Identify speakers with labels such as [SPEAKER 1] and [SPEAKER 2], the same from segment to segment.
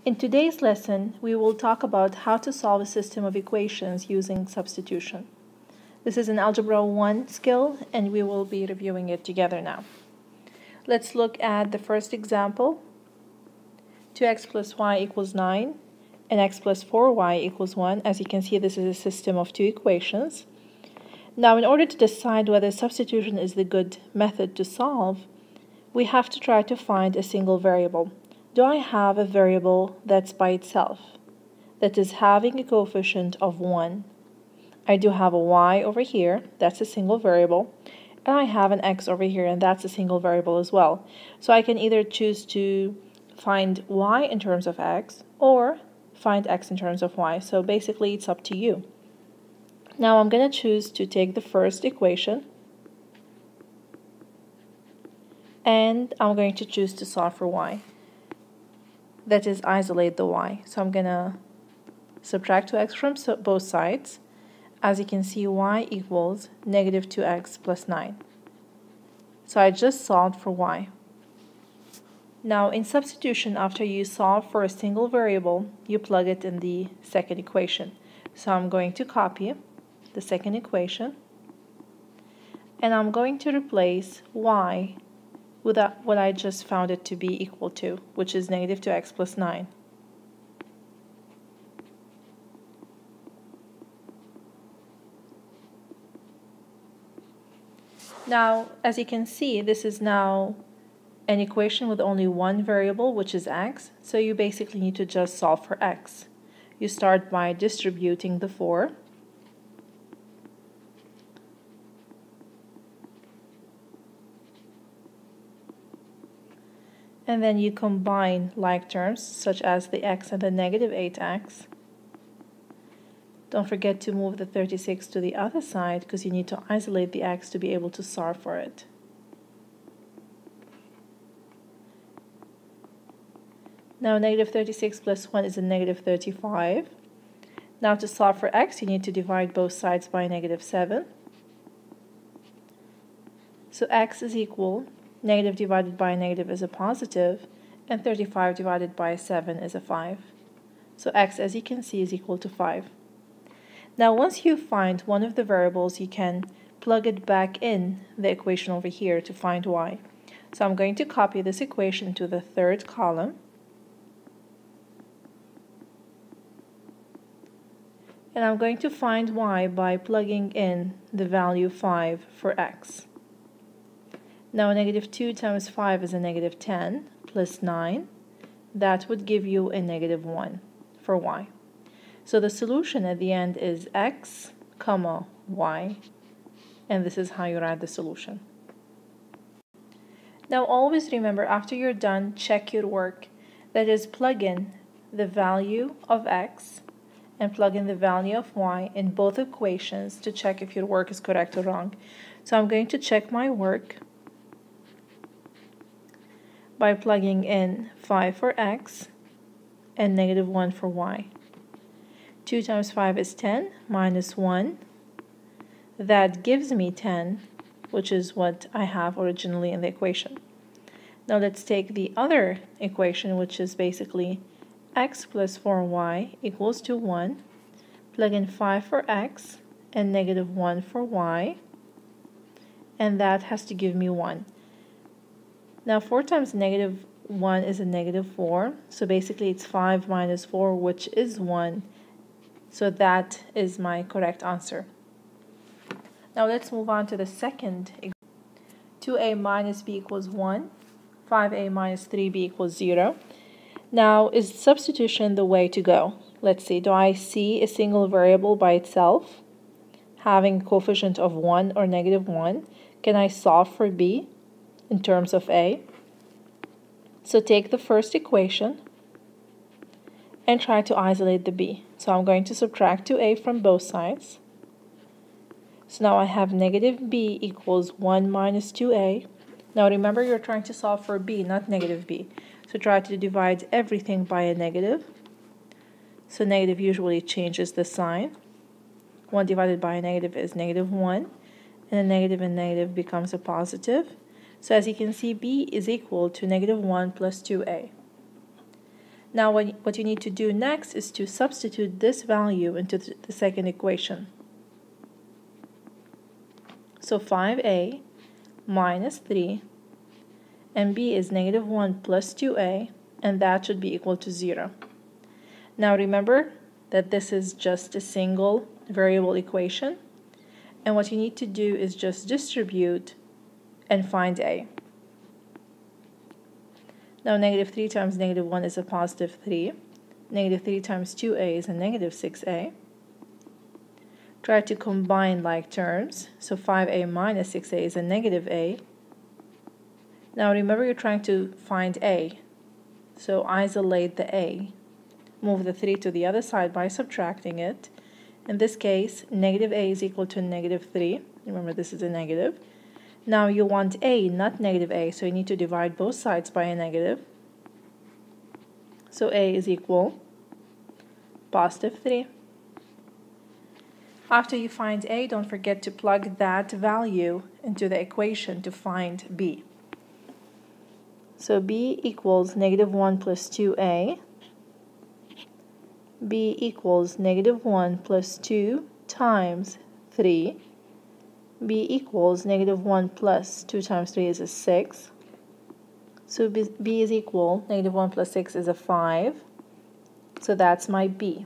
[SPEAKER 1] In today's lesson, we will talk about how to solve a system of equations using substitution. This is an Algebra 1 skill, and we will be reviewing it together now. Let's look at the first example. 2x plus y equals 9, and x plus 4y equals 1. As you can see, this is a system of two equations. Now, in order to decide whether substitution is the good method to solve, we have to try to find a single variable. Do I have a variable that's by itself, that is having a coefficient of 1? I do have a y over here, that's a single variable, and I have an x over here, and that's a single variable as well. So I can either choose to find y in terms of x, or find x in terms of y. So basically, it's up to you. Now I'm going to choose to take the first equation, and I'm going to choose to solve for y. That is, isolate the y. So I'm going to subtract 2x from both sides. As you can see, y equals negative 2x plus 9. So I just solved for y. Now, in substitution, after you solve for a single variable, you plug it in the second equation. So I'm going to copy the second equation, and I'm going to replace y with what I just found it to be equal to, which is negative 2x plus 9. Now, as you can see, this is now an equation with only one variable, which is x, so you basically need to just solve for x. You start by distributing the 4, and then you combine like terms, such as the x and the negative 8x. Don't forget to move the 36 to the other side, because you need to isolate the x to be able to solve for it. Now, negative 36 plus 1 is a negative 35. Now, to solve for x, you need to divide both sides by negative 7. So x is equal, negative divided by a negative is a positive, and 35 divided by 7 is a 5. So x, as you can see, is equal to 5. Now, once you find one of the variables, you can plug it back in the equation over here to find y. So I'm going to copy this equation to the third column, and I'm going to find y by plugging in the value 5 for x. Now, negative 2 times 5 is a negative 10 plus 9. That would give you a negative 1 for y. So the solution at the end is x, comma, y, and this is how you write the solution. Now, always remember, after you're done, check your work. That is, plug in the value of x and plug in the value of y in both equations to check if your work is correct or wrong. So I'm going to check my work by plugging in 5 for x and negative 1 for y. 2 times 5 is 10, minus 1. That gives me 10, which is what I have originally in the equation. Now let's take the other equation, which is basically x plus 4y equals to 1. Plug in 5 for x and negative 1 for y, and that has to give me 1. Now, 4 times negative 1 is a negative 4, so basically it's 5 minus 4, which is 1. So that is my correct answer. Now let's move on to the second example. 2a minus b equals 1, 5a minus 3b equals 0. Now, is substitution the way to go? Let's see, do I see a single variable by itself having a coefficient of 1 or negative 1? Can I solve for b in terms of a? So take the first equation and try to isolate the b. So I'm going to subtract 2a from both sides. So now I have negative b equals 1 minus 2a. Now remember, you're trying to solve for b, not negative b. So try to divide everything by a negative. So negative usually changes the sign. 1 divided by a negative is negative 1. And a negative and negative becomes a positive. So as you can see, b is equal to negative 1 plus 2a. Now what you need to do next is to substitute this value into the second equation. So 5a minus 3, and b is negative 1 plus 2a, and that should be equal to 0. Now remember that this is just a single variable equation, and what you need to do is just distribute and find a. Now negative 3 times negative 1 is a positive 3. Negative 3 times 2a is a negative 6a. Try to combine like terms. So 5a minus 6a is a negative a. Now remember you're trying to find a. So isolate the a. Move the 3 to the other side by subtracting it. In this case, negative a is equal to negative 3. Remember this is a negative. Now you want a, not negative a, so you need to divide both sides by a negative. So a is equal positive 3. After you find a, don't forget to plug that value into the equation to find b. So b equals negative 1 plus 2a. b equals negative 1 plus 2 times 3. b equals negative 1 plus 2 times 3 is a 6. So b is equal, negative 1 plus 6 is a 5. So that's my b.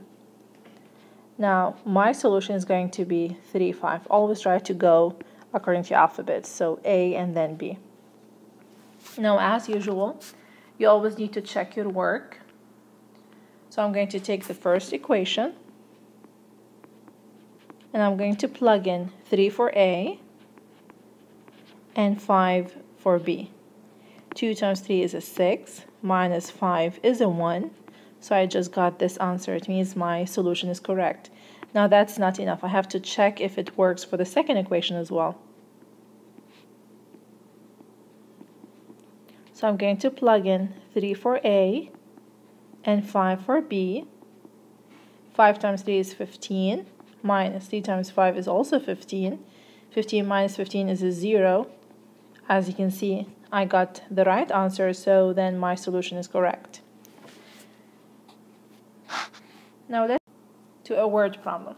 [SPEAKER 1] Now my solution is going to be 3, 5. Always try to go according to alphabet. So a and then b. Now as usual, you always need to check your work. So I'm going to take the first equation, and I'm going to plug in 3 for a and 5 for b. 2 times 3 is a 6, minus 5 is a 1, so I just got this answer. It means my solution is correct. Now that's not enough. I have to check if it works for the second equation as well. So I'm going to plug in 3 for a and 5 for b. 5 times 3 is 15, minus 3 times 5 is also 15. 15 minus 15 is a 0. As you can see, I got the right answer, so then my solution is correct. Now let's to a word problem.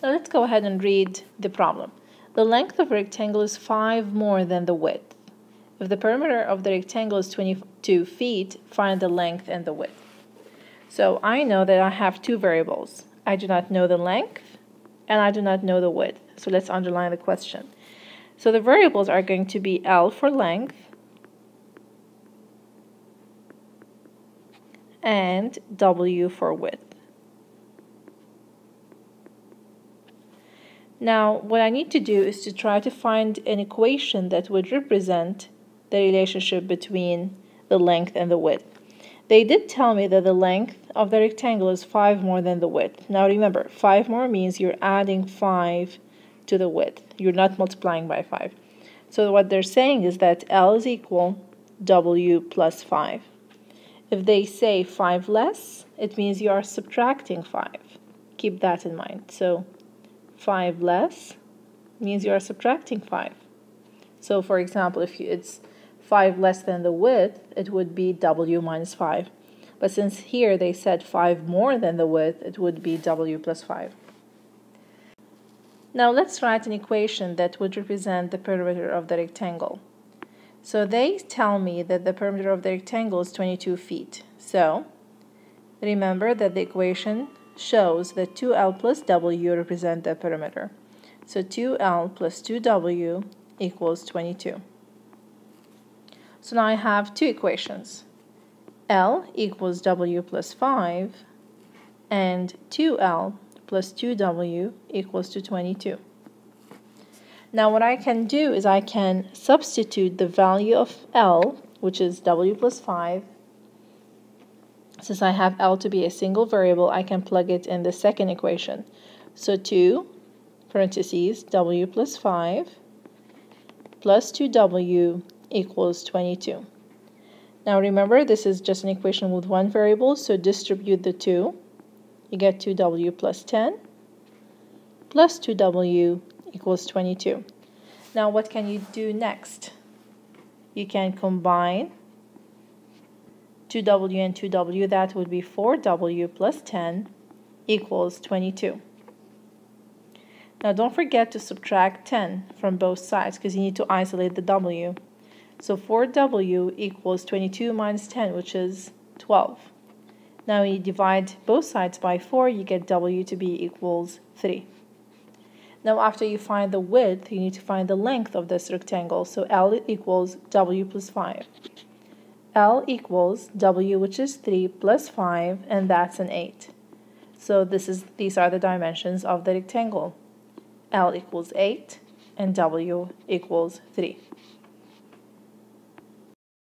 [SPEAKER 1] Now let's go ahead and read the problem. The length of a rectangle is 5 more than the width. If the perimeter of the rectangle is 22 feet, find the length and the width. So I know that I have two variables. I do not know the length and I do not know the width. So let's underline the question. So the variables are going to be L for length and W for width. Now what I need to do is to try to find an equation that would represent the relationship between the length and the width. They did tell me that the length of the rectangle is 5 more than the width. Now remember, 5 more means you're adding 5 to the width. You're not multiplying by 5. So what they're saying is that L is equal W plus 5. If they say 5 less, it means you are subtracting 5. Keep that in mind. So 5 less means you are subtracting 5. So for example, if it's 5 less than the width, it would be W minus 5. But since here they said 5 more than the width, it would be W plus 5. Now let's write an equation that would represent the perimeter of the rectangle. So they tell me that the perimeter of the rectangle is 22 feet. So remember that the equation shows that 2L plus W represent the perimeter. So 2L plus 2W equals 22. So now I have two equations. L equals W plus 5 and 2L plus 2W equals to 22. Now what I can do is I can substitute the value of L, which is W plus 5. Since I have L to be a single variable, I can plug it in the second equation. So 2 parentheses W plus 5 plus 2W equals 22. Now remember, this is just an equation with one variable, so distribute the 2. You get 2W plus 10 plus 2W equals 22. Now what can you do next? You can combine 2w and 2w, that would be 4w plus 10 equals 22. Now don't forget to subtract 10 from both sides because you need to isolate the w. So 4w equals 22 minus 10, which is 12. Now when you divide both sides by 4, you get w to be equals 3. Now after you find the width, you need to find the length of this rectangle. So L equals w plus 5. L equals w, which is 3, plus 5, and that's an 8. So these are the dimensions of the rectangle. L equals 8 and w equals 3.